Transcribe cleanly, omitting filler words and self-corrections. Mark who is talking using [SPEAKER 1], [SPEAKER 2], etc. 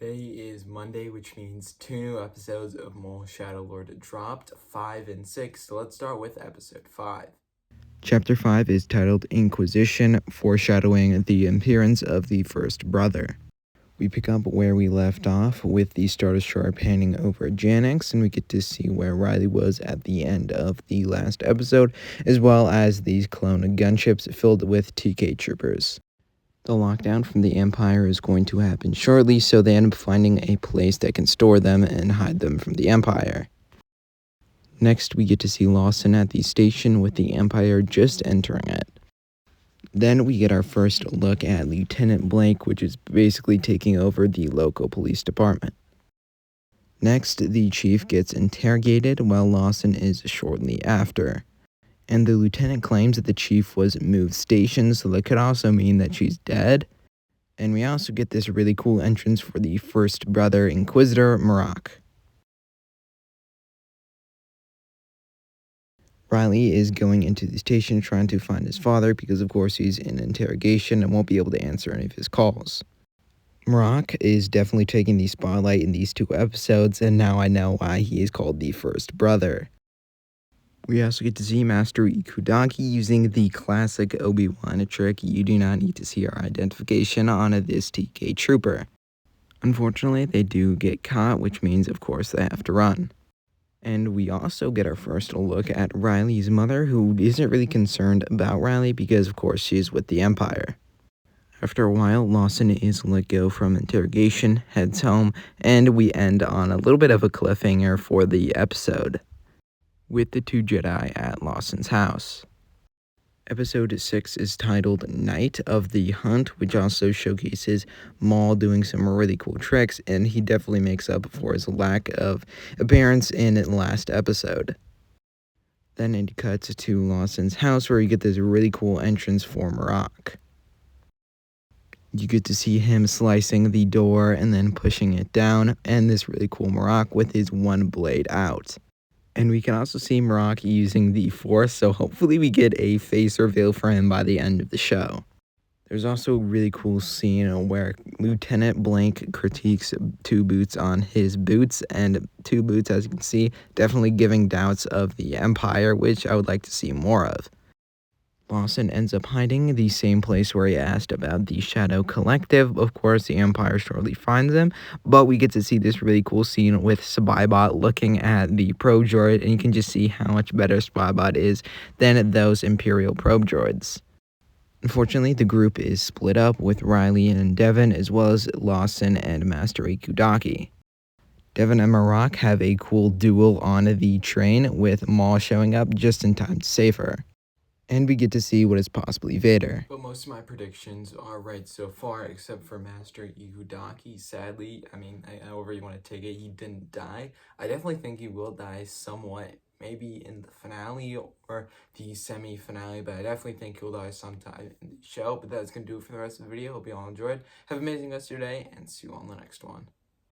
[SPEAKER 1] Today is Monday, which means 2 new episodes of Maul Shadow Lord dropped, 5 and 6. So let's start with episode 5.
[SPEAKER 2] Chapter 5 is titled Inquisition, foreshadowing the appearance of the first brother. We pick up where we left off with the Star Destroyer panning over Janix, and we get to see where Riley was at the end of the last episode, as well as these clone gunships filled with TK troopers. The lockdown from the Empire is going to happen shortly, so they end up finding a place that can store them and hide them from the Empire. Next, we get to see Lawson at the station with the Empire just entering it. Then we get our first look at Lieutenant Blake, which is basically taking over the local police department. Next, the chief gets interrogated while Lawson is shortly after. And the lieutenant claims that the chief was moved stations, so that could also mean that she's dead. And we also get this really cool entrance for the first brother, Inquisitor Marak. Riley is going into the station trying to find his father because, of course, he's in interrogation and won't be able to answer any of his calls. Marak is definitely taking the spotlight in these 2 episodes, and now I know why he is called the first brother. We also get to see Master Ikudaki using the classic Obi-Wan trick. You do not need to see our identification on this TK trooper. Unfortunately, they do get caught, which means, of course, they have to run. And we also get our first look at Riley's mother, who isn't really concerned about Riley because, of course, she's with the Empire. After a while, Lawson is let go from interrogation, heads home, and we end on a little bit of a cliffhanger for the episode, with the 2 Jedi at Lawson's house. Episode 6 is titled Night of the Hunt, which also showcases Maul doing some really cool tricks, and he definitely makes up for his lack of appearance in the last episode. Then it cuts to Lawson's house, where you get this really cool entrance for Marak. You get to see him slicing the door and then pushing it down, and this really cool Marak with his one blade out. And we can also see Marak using the Force, so hopefully we get a face reveal for him by the end of the show. There's also a really cool scene where Lieutenant Blank critiques 2 boots on his boots, and 2 boots, as you can see, definitely giving doubts of the Empire, which I would like to see more of. Lawson ends up hiding the same place where he asked about the Shadow Collective. Of course, the Empire shortly finds him, but we get to see this really cool scene with Spybot looking at the probe droid, and you can just see how much better Spybot is than those Imperial probe droids. Unfortunately, the group is split up with Riley and Devon, as well as Lawson and Master Ikudaki. Devon and Marak have a cool duel on the train, with Maul showing up just in time to save her. And we get to see what is possibly Vader.
[SPEAKER 1] But most of my predictions are right so far, except for Master Ihudaki. Sadly, however you want to take it, he didn't die. I definitely think he will die somewhat, maybe in the finale or the semi-finale, but I definitely think he'll die sometime in the show. But that's going to do it for the rest of the video. Hope you all enjoyed. Have an amazing rest of your day, and see you on the next one.